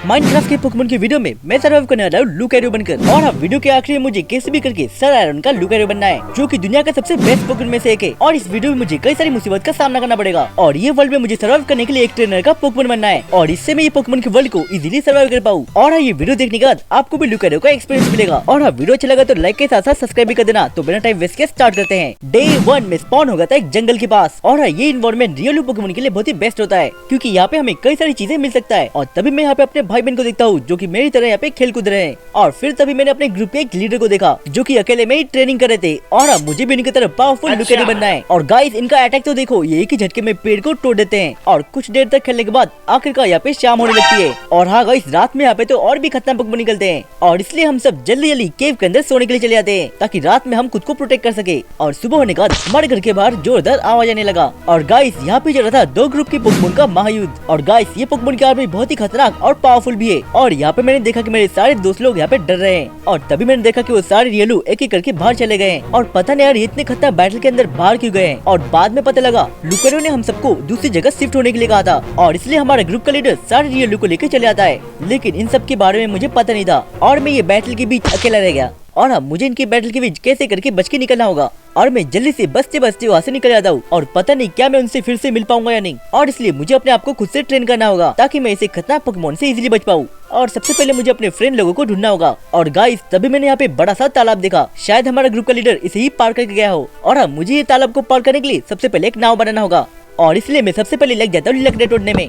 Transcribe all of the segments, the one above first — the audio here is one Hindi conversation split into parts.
माइनक्राफ्ट के पोकेमोन की वीडियो में मैं सर्वाइव करने वाला हूँ लुकारियो बनकर। और हाँ, वीडियो के आखिर में मुझे कैसे भी करके सर आयरन का लुकारियो बनना है, जो कि दुनिया का सबसे बेस्ट पोकेमोन में से एक है। और इस वीडियो में मुझे कई सारी मुसीबत का सामना करना पड़ेगा और ये वर्ल्ड में मुझे सर्वाइव करने के लिए एक ट्रेनर का पोकेमोन बनना है और इससे मैं ये पोकेमोन के वर्ल्ड को इजीली सर्वाइव कर पाऊँ। और हाँ, ये वीडियो देखने के बाद आपको भी लुकारियो का एक्सपीरियंस मिलेगा। और हाँ, वीडियो अच्छा लगा तो लाइक के साथ साथ सब्सक्राइब भी कर देना। तो बिना टाइम वेस्ट के स्टार्ट करते हैं। डे 1 में स्पॉन होगा था एक जंगल के पास। और हाँ, ये इन्वायरमेंट रियल पोकेमोन के लिए बहुत ही बेस्ट होता है, क्योंकि यहाँ पे हमें कई सारी चीजें मिल सकता है। और तभी मैं यहाँ पे अपने भाई बहन को देखता हूँ जो कि मेरी तरह यहाँ पे खेल कूद रहे हैं। और फिर तभी मैंने अपने ग्रुप के एक लीडर को देखा जो कि अकेले में ही ट्रेनिंग कर रहे थे। और अब मुझे भी इनकी तरह पावरफुल लुकारियो बनना है। और गाइस, इनका अटैक तो देखो, ये एक ही झटके में पेड़ को तोड़ देते हैं। और कुछ देर तक खेलने के बाद आखिरकार यहाँ पे शाम होने लगती है। और हाँ गाइस, रात में यहाँ पे तो और भी खतरनाक पोकेमोन निकलते हैं और इसलिए हम सब जल्दी जल्दी केव के अंदर सोने के लिए चले जाते हैं, ताकि रात में हम खुद को प्रोटेक्ट कर सके। और सुबह होने के बाद हमारे घर के बाहर जोरदार आवाज आने लगा। और गाइस, यहाँ पे चल रहा था 2 ग्रुप के पोकेमोन का महायुद्ध। और गाइस, ये पोकेमोन की आर्मी बहुत ही खतरनाक और पावरफुल भी है। और यहाँ पे मैंने देखा कि मेरे सारे दोस्त लोग यहाँ पे डर रहे हैं। और तभी मैंने देखा कि वो सारे रियलू एक एक करके बाहर चले गए हैं। और पता नहीं यार, ये इतने खतरनाक बैटल के अंदर बाहर क्यों गए हैं। और बाद में पता लगा लुकारियो ने हम सबको दूसरी जगह शिफ्ट होने के लिए कहा था और इसलिए हमारा ग्रुप का लीडर सारे रियलू को लेकर चले आता है। लेकिन इन सब के बारे में मुझे पता नहीं था और मैं ये बैटल के बीच अकेला रह गया। और हाँ, मुझे इनकी बैटल के बीच कैसे करके बच के निकलना होगा। और मैं जल्दी से बचते बचते वहाँ से निकल जाता हूँ और पता नहीं क्या मैं उनसे फिर से मिल पाऊंगा या नहीं। और इसलिए मुझे अपने आप को खुद से ट्रेन करना होगा, ताकि मैं इसे खतरनाक पोकेमोन से इजीली बच पाऊँ। और सबसे पहले मुझे अपने फ्रेंड लोगों को ढूंढना होगा। और गाइस, तभी मैंने यहाँ पे बड़ा सा तालाब देखा। शायद हमारा ग्रुप का लीडर इसे ही पार करके गया हो। और हाँ, मुझे ये तालाब को पार करने के लिए सबसे पहले एक नाव बनाना होगा और इसलिए मैं सबसे पहले लग जाता हूँ लकड़ी तोड़ने में।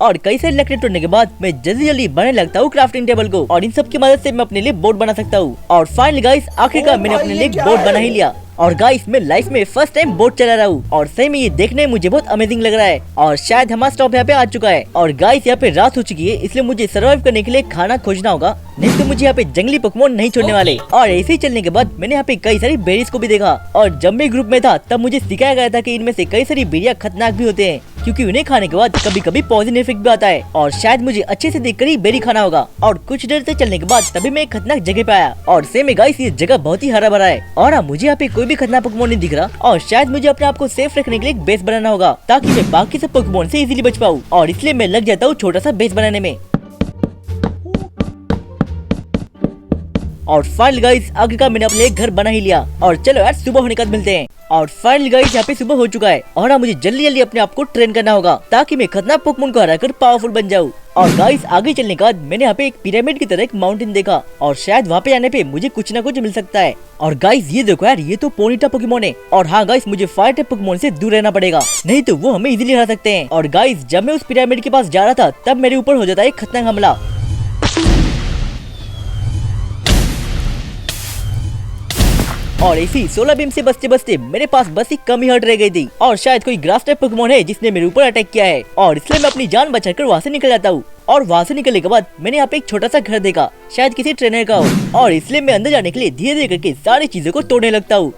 और कई सारी लकड़ी तोड़ने के बाद मैं जल्दी जल्दी बनने लगता हूँ क्राफ्टिंग टेबल को और इन सब की मदद से मैं अपने लिए बोट बना सकता हूँ। और फाइनली गाइस, आखिरकार मैंने अपने लिए बोट बना ही लिया। और गाइस, मैं लाइफ में फर्स्ट टाइम बोट चला रहा हूँ और सही में ये देखने में मुझे बहुत अमेजिंग लग रहा है। और शायद हमारा स्टॉप यहाँ पे आ चुका है। और गाइस, यहाँ पे रात हो चुकी है, इसलिए मुझे सर्वाइव करने के लिए खाना खोजना होगा, नहीं तो मुझे यहाँ पे जंगली पोकेमोन नहीं छोड़ने वाले। और ऐसे ही चलने के बाद मैंने यहाँ पे कई सारी बेरीज को भी देखा। और जब मैं ग्रुप में था तब मुझे सिखाया गया था कि इनमें से कई सारी बेरियां खतरनाक भी होते हैं, क्योंकि उन्हें खाने के बाद कभी कभी पॉजिटिव इफेक्ट भी आता है। और शायद मुझे अच्छे से देखकर ही बेरी खाना होगा। और कुछ देर से चलने के बाद तभी मैं एक खतरनाक जगह पे आया और सेम में गाइस, ये जगह बहुत ही हरा भरा है। और हाँ, मुझे यहाँ पे कोई भी खतरनाक पोकेमोन नहीं दिख रहा। और शायद मुझे अपने आप को सेफ रखने के लिए एक बेस बनाना होगा, ताकि मैं बाकी सब पोकेमोन से इजीली बच पाऊँ। और इसलिए मैं लग जाता हूँ छोटा सा बेस बनाने में। और फाइनल गाइस, आखिरकार मैंने अपने एक घर बना ही लिया। और चलो यार, सुबह होने के बाद मिलते हैं। और फाइनल गाइस, यहाँ पे सुबह हो चुका है और मुझे जल्दी जल्दी अपने आप को ट्रेन करना होगा, ताकि मैं खतरनाक पोकेमोन को हराकर पावरफुल बन जाऊँ। और गाइस, आगे चलने के बाद मैंने यहाँ पे एक पिरामिड की तरह एक माउंटेन देखा और शायद वहाँ पे आने पे मुझे कुछ ना कुछ मिल सकता है। और गाइस, ये देखो यार, ये तो पोनीटा पोकेमोन है। और हाँ गाइस, मुझे फायर टाइप पोकेमोन से दूर रहना पड़ेगा, नहीं तो वो हमें इजीली हरा सकते हैं। और गाइस, जब मैं उस पिरामिड के पास जा रहा था तब मेरे ऊपर हो जाता है एक खतरनाक हमला। और ऐसी 16 बीम से बचते बचते मेरे पास बस एक कम ही हट रह गई थी। और शायद कोई ग्रास टाइप पोकेमोन है जिसने मेरे ऊपर अटैक किया है और इसलिए मैं अपनी जान बचाकर वहाँ से निकल जाता हूँ। और वहाँ से निकलने के बाद मैंने यहाँ पे एक छोटा सा घर देखा, शायद किसी ट्रेनर का हो। और इसलिए मैं अंदर जाने के लिए धीरे धीरे करके सारी चीजों को तोड़ने लगता हूँ।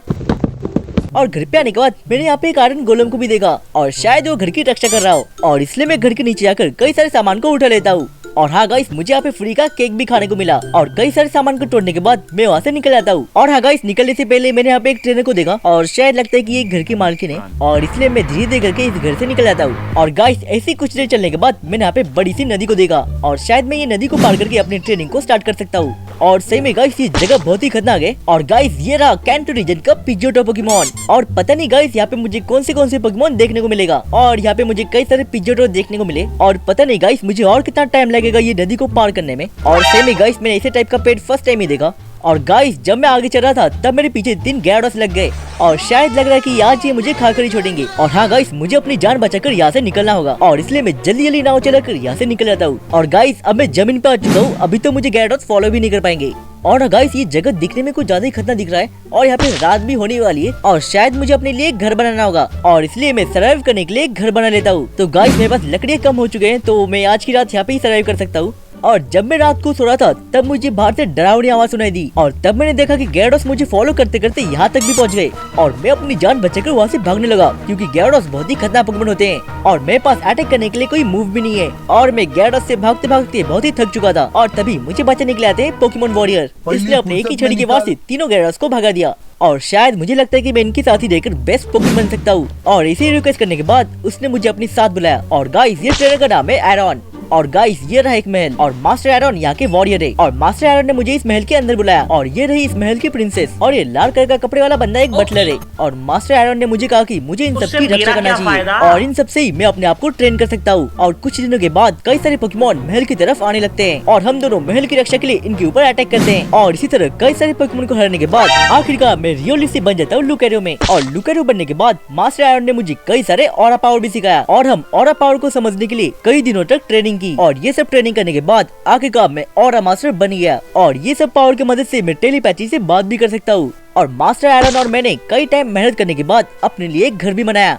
और घर पे आने के बाद मैंने यहाँ पे एक आयरन गोलम को भी देखा और शायद वो घर की रक्षा कर रहा हो। और इसलिए मैं घर के नीचे जाकर कई सारे सामान को उठा लेता हूँ। और हाँ गाइस, मुझे यहाँ पे फ्री का केक भी खाने को मिला। और कई सारे सामान को तोड़ने के बाद मैं वहाँ से निकल जाता हूँ। और हाँ गाइस, निकलने से पहले मैंने यहाँ पे एक ट्रेनर को देखा और शायद लगता है कि ये घर की मालकिन है और इसलिए मैं धीरे धीरे करके इस घर से निकल जाता हूँ। और गाइस, ऐसी कुछ देर चलने के बाद मैंने यहाँ पे बड़ी सी नदी को देखा और शायद मैं ये नदी को पार करके अपनी ट्रेनिंग को स्टार्ट कर सकता हूँ। और सही में गाइस, ये जगह बहुत ही खतरनाक है। और गाइस, ये रहा कैंटो रीजन का पिज्जोटो पोकेमोन। और पता नहीं गाइस, यहाँ पे मुझे कौन से पोकेमोन देखने को मिलेगा। और यहाँ पे मुझे कई सारे पिज्जोटो देखने को मिले और पता नहीं गाइस, मुझे और कितना टाइम लगेगा ये नदी को पार करने में। और सही में गाइस, मैंने ऐसे टाइप का पेट फर्स्ट टाइम ही देखा। और गाइस, जब मैं आगे चल रहा था तब मेरे पीछे 3 गैरोस लग गए और शायद लग रहा है कि आज ये मुझे खाकर ही छोड़ेंगे। और हाँ गाइस, मुझे अपनी जान बचाकर यहाँ से निकलना होगा और इसलिए मैं जल्दी जल्दी नाव चलाकर यहाँ से निकल जाता हूँ। और गाइस, अब मैं जमीन पे आ चुका हूँ, अभी तो मुझे गैरोस फॉलो भी नहीं कर पाएंगे। और गाइस, ये जगह दिखने में कुछ ज्यादा ही खतरनाक दिख रहा है और यहाँ पे रात भी होने वाली है और शायद मुझे अपने लिए एक घर बनाना होगा और इसलिए मैं सर्वाइव करने के लिए एक घर बना लेता हूँ। तो गाइस, मेरे पास लकड़ियाँ कम हो चुके हैं, तो मैं आज की रात यहाँ पे ही सर्वाइव कर सकता हूँ। और जब मैं रात को सो रहा था तब मुझे बाहर से डरावनी आवाज सुनाई दी और तब मैंने देखा कि गैरोस मुझे फॉलो करते करते यहाँ तक भी पहुँच गए। और मैं अपनी जान बचाकर वहाँ से भागने लगा, क्योंकि गैरोस बहुत ही खतरनाक पोकेमोन होते हैं और मेरे पास अटैक करने के लिए कोई मूव भी नहीं है। और मैं गैरोस से भागते भागते बहुत ही थक चुका था और तभी मुझे बचाने के लिए आते पोकेमोन वॉरियर, इसलिए अपने एक ही छड़ी के वार से तीनों गैरोस को भगा दिया। और शायद मुझे लगता है कि मैं इनके साथ ही रहकर बेस्ट पोकेमोन बन सकता हूँ। और इसे रिक्वेस्ट करने के बाद उसने मुझे अपनी साथ बुलाया। और गाइस, ये ट्रेनर का नाम है एरॉन। और गाइस ये रहा एक महल और मास्टर एरन यहाँ के वॉरियर है और मास्टर एरन ने मुझे इस महल के अंदर बुलाया और ये रही इस महल की प्रिंसेस और ये लाल कलर का कपड़े वाला बंदा एक बटलर है और मास्टर एरन ने मुझे कहा कि मुझे इन सब की रक्षा करना चाहिए और इन सब से ही मैं अपने आप को ट्रेन कर सकता हूँ। और कुछ दिनों के बाद कई सारे पोकेमॉन महल की तरफ आने लगते हैं और हम दोनों महल की रक्षा के लिए इनके ऊपर अटैक करते हैं और इसी तरह कई सारे पोकेमॉन को हराने के बाद आखिरकार मैं रियोलिस से बन जाता हूँ लुकेरियो में। और लुकेरियो बनने के बाद मास्टर एरन ने मुझे कई सारे ऑरा पावर भी सिखाया और हम ऑरा पावर को समझने के लिए कई दिनों तक ट्रेनिंग की और ये सब ट्रेनिंग करने के बाद आखिरकार मैं ऑरा मास्टर बन गया और ये सब पावर की मदद से मैं टेलीपैथी से बात भी कर सकता हूँ। और मास्टर एरन और मैंने कई टाइम मेहनत करने के बाद अपने लिए एक घर भी बनाया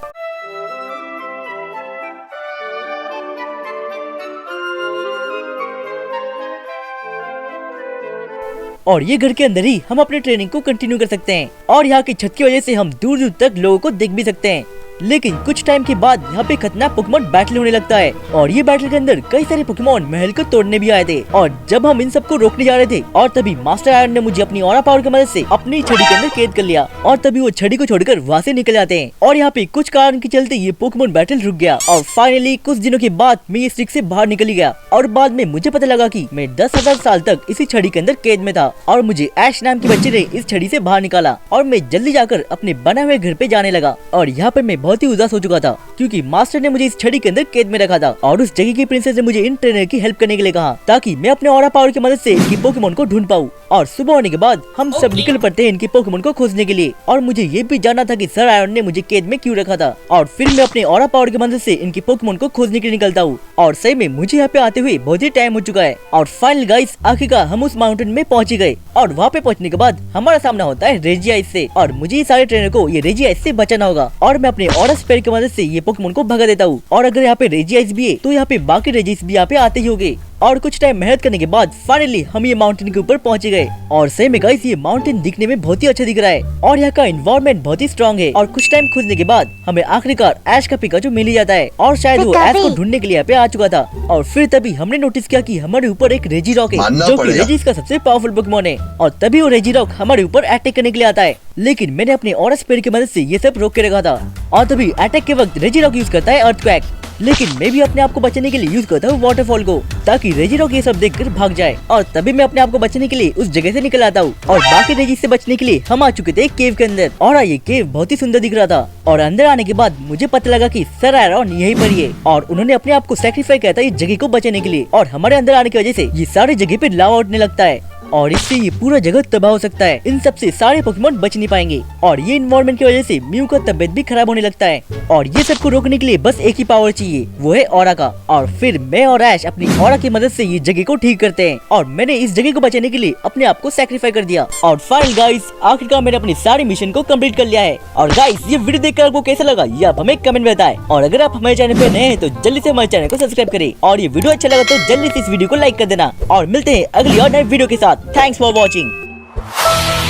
और ये घर के अंदर ही हम अपनी ट्रेनिंग को कंटिन्यू कर सकते हैं और यहाँ की छत की वजह से हम दूर दूर तक लोगों को देख भी सकते हैं। लेकिन कुछ टाइम के बाद यहाँ पे खतरनाक पोकेमॉन बैटल होने लगता है और ये बैटल के अंदर कई सारे पोकेमॉन महल को तोड़ने भी आए थे और जब हम इन सबको रोकने जा रहे थे और तभी मास्टर एरन ने मुझे अपनी ऑरा पावर की मदद से अपनी छड़ी के अंदर कैद कर लिया और तभी वो छड़ी को छोड़कर वहाँ से निकल जाते हैं और यहाँ पे कुछ कारण के चलते ये पोकेमॉन बैटल रुक गया और फाइनली कुछ दिनों के बाद मैं इस ट्रिक से बाहर निकल गया और बाद में मुझे पता लगा कि मैं 10,000 साल तक इसी छड़ी के अंदर कैद में था और मुझे ऐश नाम के बच्चे ने इस छड़ी से बाहर निकाला और मैं जल्दी जाकर अपने बने हुए घर पे जाने लगा और यहाँ पे मैं बहुत ही उदास हो चुका था क्योंकि मास्टर ने मुझे इस छड़ी के अंदर कैद में रखा था और उस जगह की प्रिंसेस ने मुझे इन ट्रेनर की हेल्प करने के लिए कहा ताकि मैं अपने ऑरा पावर की मदद से इनकी पोकेमॉन को ढूंढ पाऊँ। और सुबह होने के बाद हम सब निकल पड़ते हैं इनकी पोकेमॉन को खोजने के लिए और मुझे ये भी जानना था कि सर एरन ने मुझे कैद में क्यों रखा था और फिर मैं अपने ऑरा पावर की मदद से इनकी पोकेमॉन को खोजने के लिए निकलता हूँ और सही में मुझे यहाँ पे आते हुए बहुत ही टाइम हो चुका है और फाइनल गाइस आखिरकार हम उस माउंटेन में पहुँच गए और वहाँ पे पहुँचने के बाद हमारा सामना होता है रेजियाइस से और मुझे ये सारे ट्रेनर को ये रेजियाइस से बचाना होगा और मैं अपने ऑरा स्पेयर की मदद से ये पोकेमॉन को भगा देता हूँ और अगर यहाँ पे रेजियाइस भी है तो यहाँ पे बाकी रेजिस भी यहाँ पे आते ही होंगे और कुछ टाइम मेहनत करने के बाद फाइनली हम ये माउंटेन के ऊपर पहुंच गए और सही में गाइस ये माउंटेन दिखने में बहुत ही अच्छा दिख रहा है और यहाँ का एनवायरनमेंट बहुत ही स्ट्रांग है और कुछ टाइम खोजने के बाद हमें आखिरकार ऐश का पिकाचू मिल ही जाता है और शायद वो ऐश को ढूंढने के लिए यहाँ पे आ चुका था और फिर तभी हमने नोटिस किया कि हमारे ऊपर एक रेजिरॉक है जो कि रेजिस का सबसे पावरफुल पोकेमॉन है और तभी वो रेजिरॉक हमारे ऊपर अटैक करने के लिए आता है लेकिन मैंने अपने ऑरा स्पेयर की मदद से ये सब रोक के रखा था और तभी अटैक के वक्त रेजिरॉक यूज करता है अर्थक्वेक लेकिन मैं भी अपने आप को बचाने के लिए यूज करता हूँ वाटरफॉल को ताकि रेजिरॉक ये सब देखकर भाग जाए और तभी मैं अपने आप को बचाने के लिए उस जगह से निकल आता हूँ और बाकी रेजिस से बचने के लिए हम आ चुके थे केव के अंदर और ये केव बहुत ही सुंदर दिख रहा था और अंदर आने के बाद मुझे पता लगा कि सर एरन यहीं पर ही है और उन्होंने अपने आप को सैक्रिफाई किया था इस जगह को बचाने के लिए और हमारे अंदर आने की वजह से ये सारी जगह पे लावा उठने लगता है और इससे ये पूरा जगह तबाह हो सकता है। इन सब से सारे पोकेमॉन बच नहीं पाएंगे और ये इन्वायरमेंट की वजह से म्यू का तबियत भी खराब होने लगता है और ये सबको रोकने के लिए बस एक ही पावर चाहिए, वो है ऑरा का। और फिर मैं और ऐश अपनी ऑरा की मदद से ये जगह को ठीक करते हैं और मैंने इस जगह को बचाने के लिए अपने आप को सैक्रिफाई कर दिया। और फाइनल गाइस आखिरकार मैंने अपनी सारी मिशन को कम्प्लीट कर लिया है। और गाइस ये वीडियो देखकर आपको कैसा लगा ये आप हमें कमेंट में बताएं और अगर आप हमारे चैनल पे नए हैं तो जल्दी से हमारे चैनल को सब्सक्राइब करें और ये वीडियो अच्छा लगा तो जल्दी से इस वीडियो को लाइक कर देना और मिलते हैं अगली और नए वीडियो के साथ। Thanks for watching.